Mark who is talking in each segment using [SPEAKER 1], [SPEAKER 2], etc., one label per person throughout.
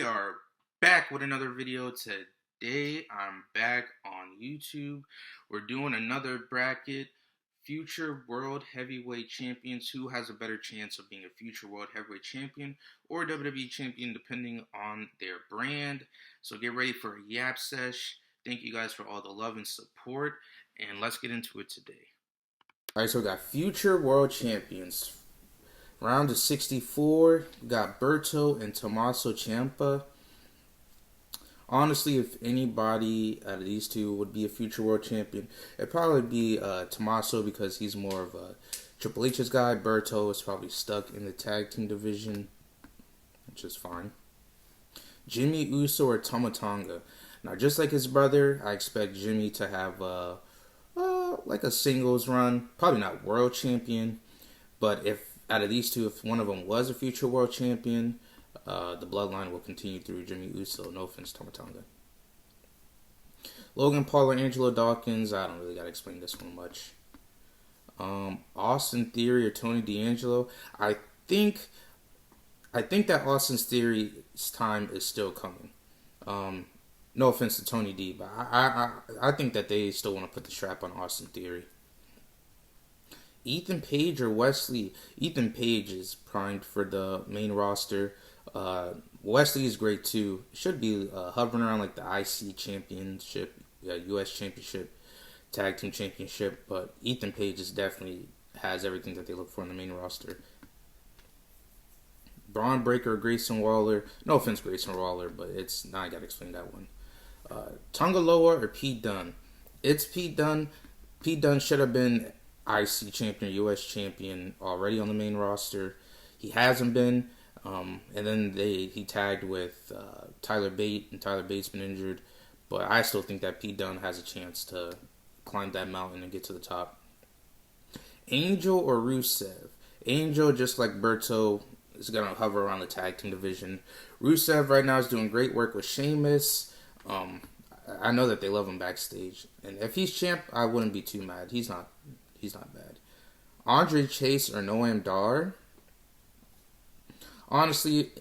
[SPEAKER 1] We are back with another video today. I'm back on YouTube. We're doing another bracket. Future World Heavyweight Champions. Who has a better chance of being a future World Heavyweight Champion or WWE Champion, depending on their brand. So get ready for a yap sesh. Thank you guys for all the love and support. And let's get into it today. Alright, so we got Future World Champions. Round of 64, we got Berto and Tommaso Ciampa. Honestly, if anybody out of these two would be a future world champion, it'd probably be Tommaso because he's more of a Triple H's guy. Berto is probably stuck in the tag team division, which is fine. Jimmy Uso or Tama Tonga. Now, just like his brother, I expect Jimmy to have like a singles run. Probably not world champion, but if out of these two, if one of them was a future world champion, the bloodline will continue through Jimmy Uso. No offense, Tama Tonga. Logan Paul or Angelo Dawkins. I don't really got to explain this one much. Austin Theory or Tony D'Angelo. I think that Austin Theory's time is still coming. No offense to Tony D, but I think that they still want to put the strap on Austin Theory. Ethan Page or Wesley. Ethan Page is primed for the main roster. Wesley is great too. Should be hovering around like the IC championship, US championship, tag team championship. But Ethan Page is definitely has everything that they look for in the main roster. Braun Breaker or Grayson Waller. No offense, Grayson Waller, but it's now I gotta explain that one. Tonga Loa or Pete Dunne. It's Pete Dunne. Pete Dunne should have been IC champion, US champion already on the main roster. He hasn't been. And then he tagged with Tyler Bate, and Tyler Bate's been injured. But I still think that Pete Dunne has a chance to climb that mountain and get to the top. Angel or Rusev. Angel, just like Berto, is going to hover around the tag team division. Rusev right now is doing great work with Sheamus. I know that they love him backstage. And if he's champ, I wouldn't be too mad. He's not bad. Andre Chase or Noam Dar. Honestly,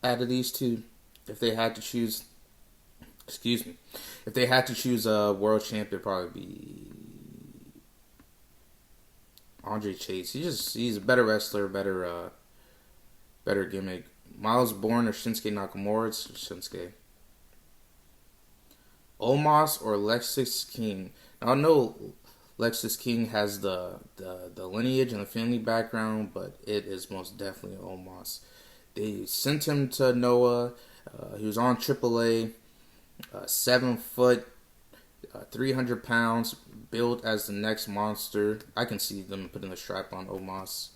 [SPEAKER 1] out of these two, if they had to choose a world champ, it'd probably be Andre Chase. He's a better wrestler, better gimmick. Miles Bourne or Shinsuke Nakamura. It's Shinsuke. Omos or Lexis King. Now I know Lexis King has the lineage and the family background, but it is most definitely Omos. They sent him to Noah. He was on AAA. 7 foot, 300 pounds, built as the next monster. I can see them putting the strap on Omos.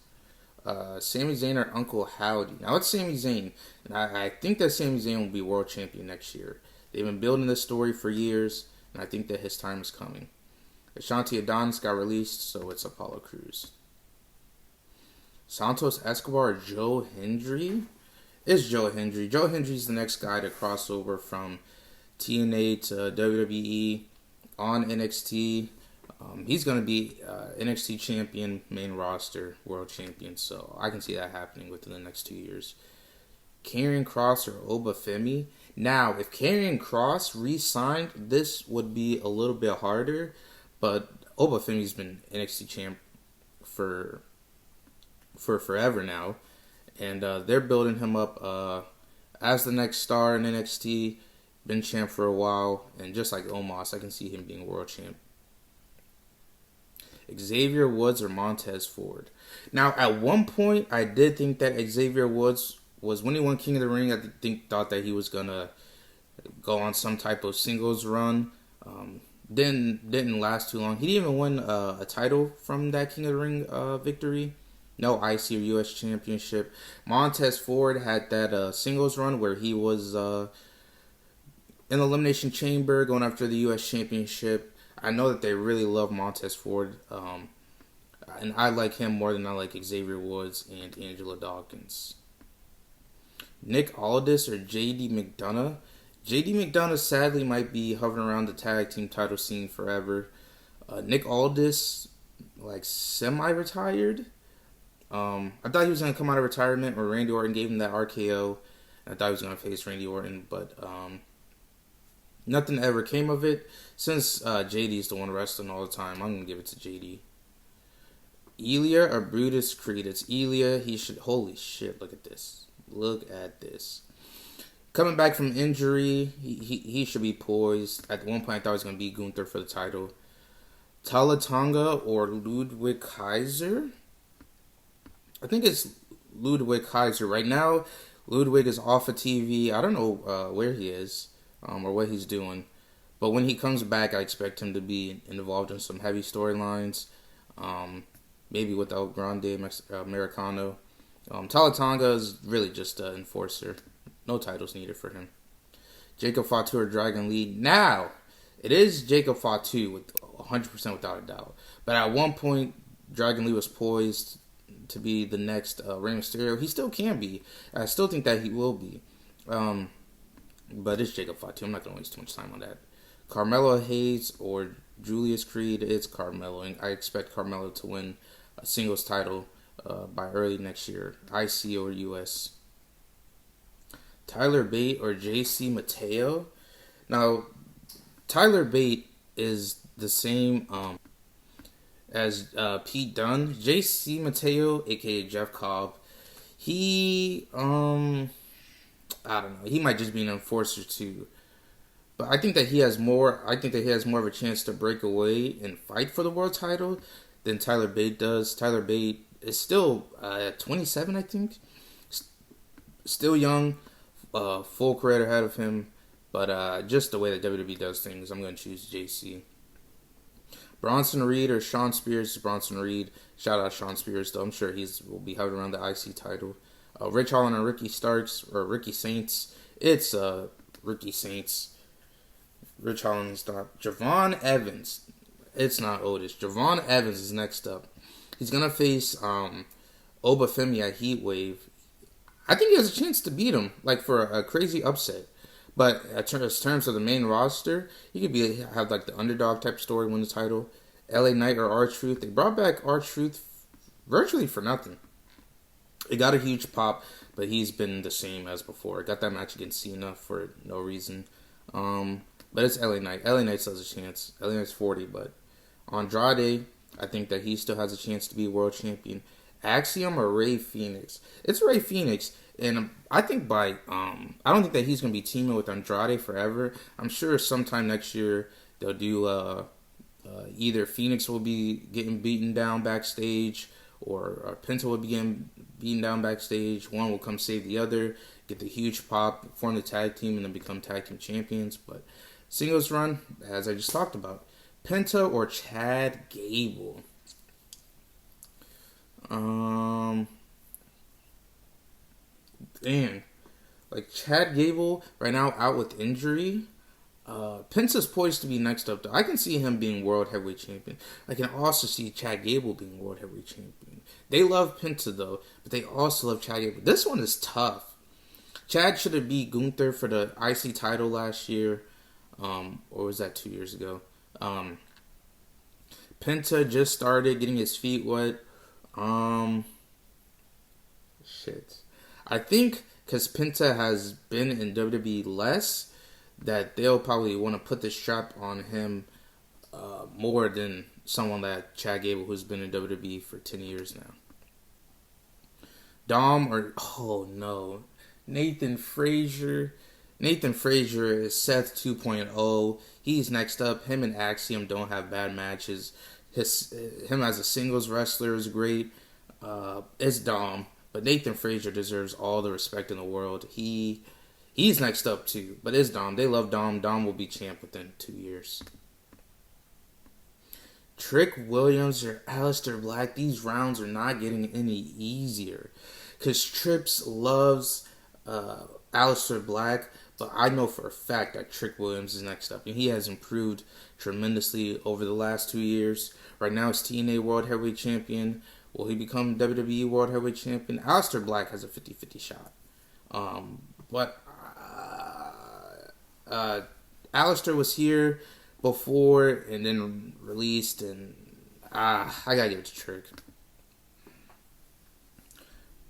[SPEAKER 1] Sami Zayn or Uncle Howdy. Now it's Sami Zayn, and I think that Sami Zayn will be world champion next year. They've been building this story for years, and I think that his time is coming. Ashanti Adonis got released, so it's Apollo Crews. Santos Escobar or Joe Hendry? It's Joe Hendry. Joe Hendry's the next guy to cross over from TNA to WWE on NXT. He's going to be NXT champion, main roster, world champion. So I can see that happening within the next 2 years. Karrion Kross or Obafemi. Now, if Karrion Kross re-signed, this would be a little bit harder. But Obafemi's been NXT champ for forever now. And they're building him up as the next star in NXT. Been champ for a while. And just like Omos, I can see him being world champ. Xavier Woods or Montez Ford. Now, at one point, I did think that Xavier Woods was, when he won King of the Ring, thought that he was going to go on some type of singles run. Didn't last too long. He didn't even win a title from that King of the Ring victory. No IC or US championship. Montez Ford had that singles run where he was in the Elimination Chamber going after the US championship. I know that they really love Montez Ford. And I like him more than I like Xavier Woods and Angelo Dawkins. Nick Aldis or JD McDonough. JD McDonough sadly might be hovering around the tag team title scene forever. Nick Aldis, like semi-retired. I thought he was going to come out of retirement, or Randy Orton gave him that RKO. I thought he was gonna face Randy Orton, but nothing ever came of it. Since JD's the one wrestling all the time, I'm gonna give it to JD. Ilya or Brutus Creed? It's Ilya. He should. Holy shit! Look at this. Look at this. Coming back from injury, he should be poised. At one point, I thought he was gonna be Gunther for the title. Talatonga or Ludwig Kaiser? I think it's Ludwig Kaiser. Right now, Ludwig is off of TV. I don't know where he is or what he's doing. But when he comes back, I expect him to be involved in some heavy storylines. Maybe with El Grande Americano. Talatonga is really just an enforcer. No titles needed for him. Jacob Fatu or Dragon Lee. Now, it is Jacob Fatu with 100% without a doubt. But at one point, Dragon Lee was poised to be the next Rey Mysterio. He still can be. I still think that he will be. But it's Jacob Fatu. I'm not going to waste too much time on that. Carmelo Hayes or Julius Creed. It's Carmelo. And I expect Carmelo to win a singles title by early next year. IC or US. Tyler Bate or JC Mateo. Now, Tyler Bate is the same as Pete Dunne. JC Mateo, aka Jeff Cobb, he I don't know. He might just be an enforcer too. But I think that he has more. I think that he has more of a chance to break away and fight for the world title than Tyler Bate does. Tyler Bate is still 27, I think. Still young, full career ahead of him. But just the way that WWE does things, I'm going to choose JC. Bronson Reed or Sean Spears? Bronson Reed. Shout out Sean Spears, though. I'm sure will be hovering around the IC title. Rich Holland or Ricky Starks or Ricky Saints? It's Ricky Saints. Rich Holland's not. Javon Evans. It's not Otis. Javon Evans is next up. He's going to face Obafemi at Heatwave. I think he has a chance to beat him, like for a crazy upset. But in terms of the main roster, he could have like the underdog type story, win the title. LA Knight or R-Truth. They brought back R-Truth virtually for nothing. It got a huge pop, but he's been the same as before. Got that match against Cena for no reason. But it's LA Knight. LA Knight still has a chance. LA Knight's 40, but Andrade, I think that he still has a chance to be world champion. Axiom or Ray Phoenix? It's Ray Phoenix. And I think I don't think that he's going to be teaming with Andrade forever. I'm sure sometime next year they'll do, either Phoenix will be getting beaten down backstage or Penta will be getting beaten down backstage. One will come save the other, get the huge pop, form the tag team, and then become tag team champions. But singles run, as I just talked about, Penta or Chad Gable? Damn. Like, Chad Gable, right now, out with injury. Penta's poised to be next up, though. I can see him being World Heavyweight Champion. I can also see Chad Gable being World Heavyweight Champion. They love Penta, though, but they also love Chad Gable. This one is tough. Chad should have beat Gunther for the IC title last year. Or was that 2 years ago? Penta just started getting his feet wet. Shit. I think because Penta has been in WWE less, that they'll probably want to put the strap on him more than someone like Chad Gable, who's been in WWE for 10 years now. Dom or, oh no, Nathan Frazier. Nathan Frazier is Seth 2.0. He's next up. Him and Axiom don't have bad matches. Him as a singles wrestler is great. It's Dom. But Nathan Frazier deserves all the respect in the world. He's next up too. But it's Dom. They love Dom. Dom will be champ within 2 years. Trick Williams or Aleister Black. These rounds are not getting any easier. Because Trips loves Aleister Black. But I know for a fact that Trick Williams is next up. And he has improved tremendously over the last 2 years. Right now he's TNA World Heavyweight Champion. Will he become WWE World Heavyweight Champion? Aleister Black has a 50-50 shot. But Aleister was here before and then released. And I got to give it to Trick.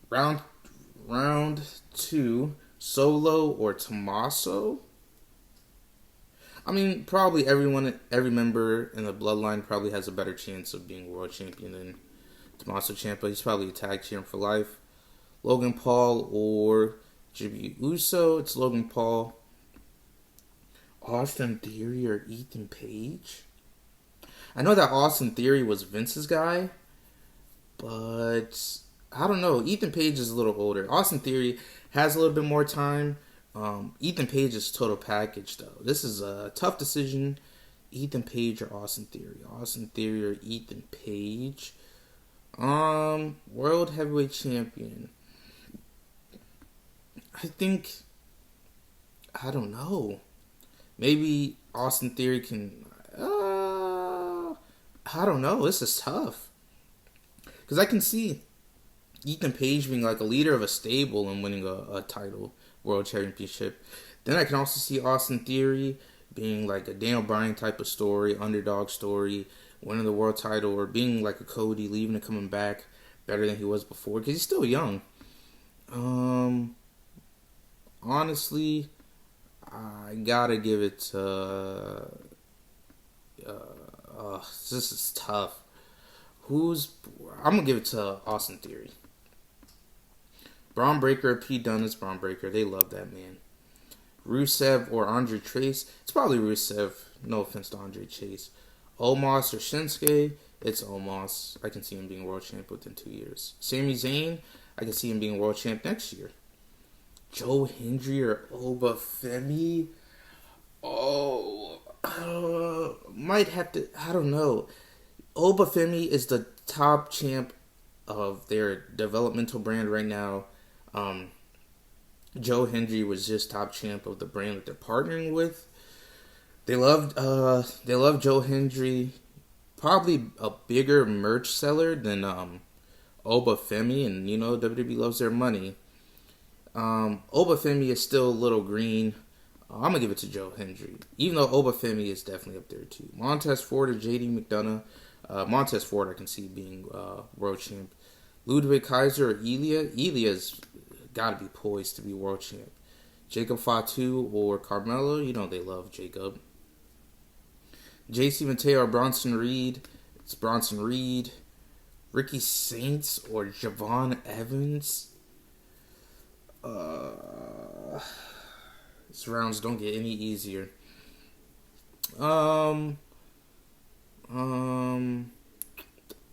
[SPEAKER 1] Round 2. Solo or Tommaso. I mean, probably every member in the bloodline probably has a better chance of being world champion than Tommaso Ciampa. He's probably a tag champ for life. Logan Paul or Jimmy Uso. It's Logan Paul. Austin Theory or Ethan Page. I know that Austin Theory was Vince's guy, but I don't know. Ethan Page is a little older. Austin Theory has a little bit more time. Ethan Page is total package though. This is a tough decision. Ethan Page or Austin Theory. Austin Theory or Ethan Page. World Heavyweight Champion. I don't know. Maybe Austin Theory can. I don't know. This is tough. Because I can see Ethan Page being like a leader of a stable and winning a title, world championship. Then I can also see Austin Theory being like a Daniel Bryan type of story, underdog story, winning the world title, or being like a Cody, leaving and coming back better than he was before. Because he's still young. Honestly, I gotta give it to. This is tough. I'm gonna give it to Austin Theory. Braun Breaker or Pete Dunne is Braun Breaker. They love that man. Rusev or Andre Chase. It's probably Rusev. No offense to Andre Chase. Omos or Shinsuke. It's Omos. I can see him being world champ within 2 years. Sami Zayn. I can see him being world champ next year. Joe Hendry or Oba Femi. Might have to. I don't know. Oba Femi is the top champ of their developmental brand right now. Joe Hendry was just top champ of the brand that they're partnering with. They love Joe Hendry. Probably a bigger merch seller than Oba Femi, and WWE loves their money. Oba Femi is still a little green. I'm gonna give it to Joe Hendry, even though Oba Femi is definitely up there too. Montez Ford or JD McDonough. Montez Ford I can see being world champ. Ludwig Kaiser or Ilya. Ilya's got to be poised to be world champ. Jacob Fatu or Carmelo. They love Jacob. JC Mateo or Bronson Reed. It's Bronson Reed. Ricky Saints or Javon Evans. These rounds don't get any easier.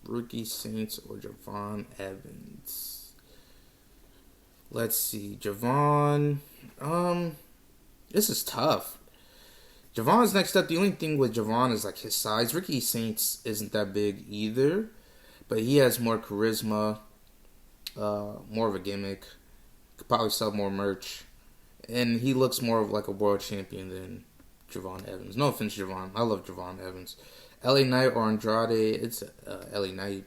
[SPEAKER 1] Ricky Saints or Javon Evans. Let's see. Javon. This is tough. Javon's next up. The only thing with Javon is like his size. Ricky Saints isn't that big either, but he has more charisma, more of a gimmick. Could probably sell more merch, and he looks more of like a world champion than Javon Evans. No offense, Javon. I love Javon Evans. LA Knight or Andrade. It's LA Knight.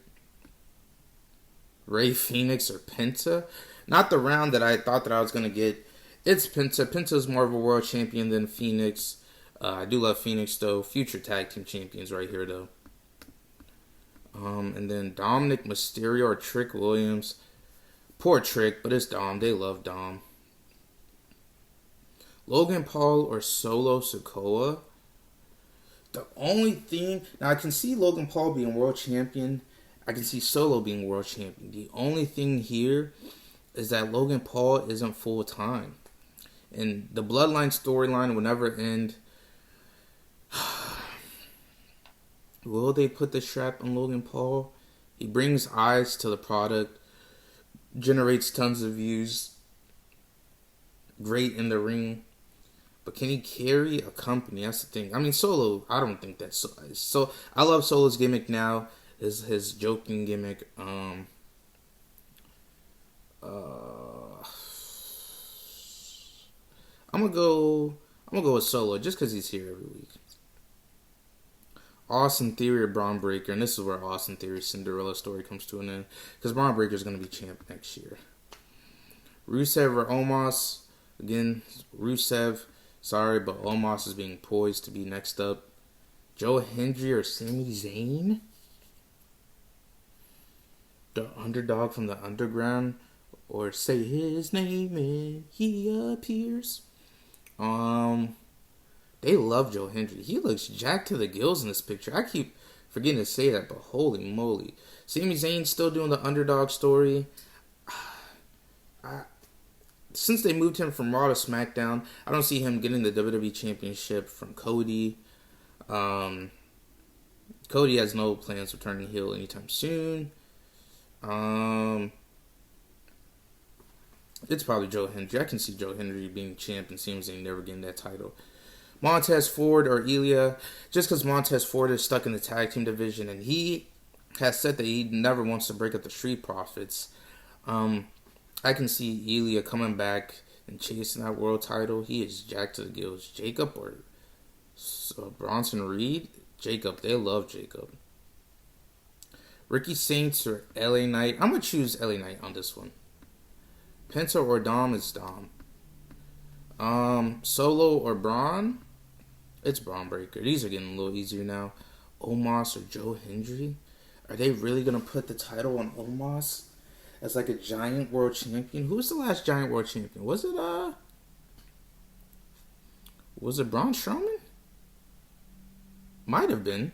[SPEAKER 1] Ray Phoenix or Penta. Not the round that I thought that I was going to get. It's Penta. Penta's more of a world champion than Phoenix. I do love Phoenix, though. Future tag team champions right here, though. And then Dominic Mysterio or Trick Williams. Poor Trick, but it's Dom. They love Dom. Logan Paul or Solo Sikoa. The only thing... Now, I can see Logan Paul being world champion. I can see Solo being world champion. The only thing here is that Logan Paul isn't full-time. And the Bloodline storyline will never end. Will they put the strap on Logan Paul? He brings eyes to the product. Generates tons of views. Great in the ring. But can he carry a company? That's the thing. I mean, Solo, I don't think that's so. I love Solo's gimmick now. His joking gimmick. I'm gonna go with Solo just because he's here every week. Austin Theory or Braun Breaker, and this is where Austin Theory's Cinderella story comes to an end, because Braun Breaker is going to be champ next year. Rusev or Omos, again, Rusev, sorry, but Omos is being poised to be next up. Joe Hendry or Sami Zayn, the underdog from the underground, or say his name and he appears. Um, they love Joe Hendry. He looks jacked to the gills in this picture. I keep forgetting to say that, but holy moly. Sami Zayn's still doing the underdog story. I, since they moved him from Raw to SmackDown, I don't see him getting the WWE Championship from Cody. Um, Cody has no plans of turning heel anytime soon. Um, it's probably Joe Hendry. I can see Joe Hendry being champ and Sami Zayn never getting that title. Montez Ford or Ilya, just because Montez Ford is stuck in the tag team division and he has said that he never wants to break up the Street Profits. Um, I can see Ilya coming back and chasing that world title. He is jacked to the gills. Jacob or Bronson Reed? Jacob, they love Jacob. Ricky Saints or LA Knight? I'm going to choose LA Knight on this one. Penta or Dom is Dom. Solo or Braun? It's Braun Breaker. These are getting a little easier now. Omos or Joe Hendry? Are they really going to put the title on Omos as like a giant world champion? Who was the last giant world champion? Was it Braun Strowman? Might have been.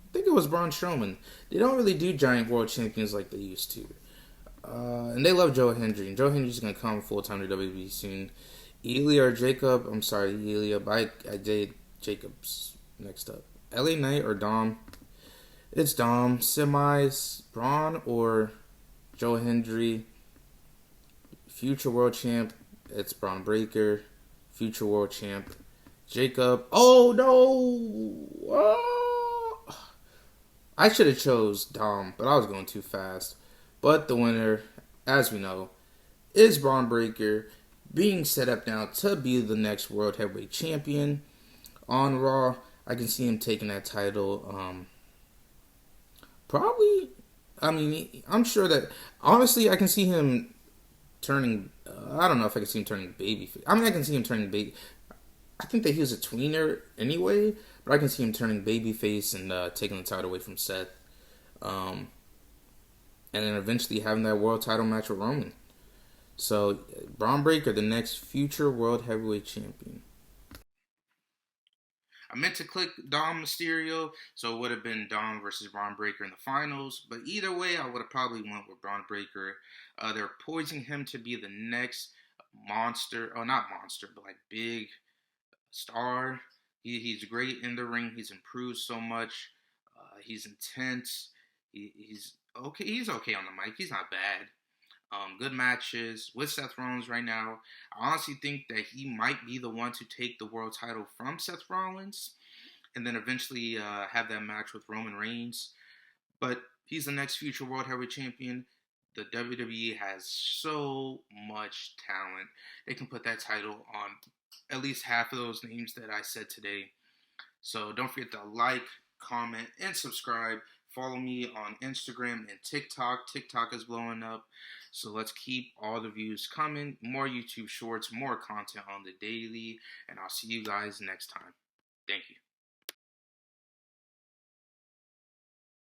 [SPEAKER 1] I think it was Braun Strowman. They don't really do giant world champions like they used to. And they love Joe Hendry. And Joe Hendry's going to come full-time to WWE soon. Ilya or Jacob? I'm sorry, Ilya, but I did Jacobs next up. LA Knight or Dom? It's Dom. Semis, Braun or Joe Hendry? Future world champ, it's Braun Breaker. Future world champ, Jacob. Oh no! Oh. I should have chose Dom, but I was going too fast. But the winner, as we know, is Braun Breaker, being set up now to be the next World Heavyweight Champion on Raw. I can see him taking that title. Probably, I mean, I'm sure that, honestly, I can see him turning, I don't know if I can see him turning baby. I mean, I can see him turning baby. I think that he was a tweener anyway, but I can see him turning babyface and taking the title away from Seth. And then eventually having that world title match with Roman. So, Braun Breaker, the next future world heavyweight champion. I meant to click Dom Mysterio, so it would have been Dom versus Braun Breaker in the finals. But either way, I would have probably went with Braun Breaker. They're poising him to be the next monster. Oh, not monster, but like big star. He's great in the ring. He's improved so much. He's intense. He's okay. He's okay on the mic. He's not bad. Good matches with Seth Rollins right now. I honestly think that he might be the one to take the world title from Seth Rollins and then eventually have that match with Roman Reigns. But he's the next future world heavyweight champion. The WWE has so much talent. They can put that title on at least half of those names that I said today. So don't forget to like, comment, and subscribe. Follow me on Instagram and TikTok. TikTok is blowing up. So let's keep all the views coming. More YouTube shorts, more content on the daily. And I'll see you guys next time. Thank you.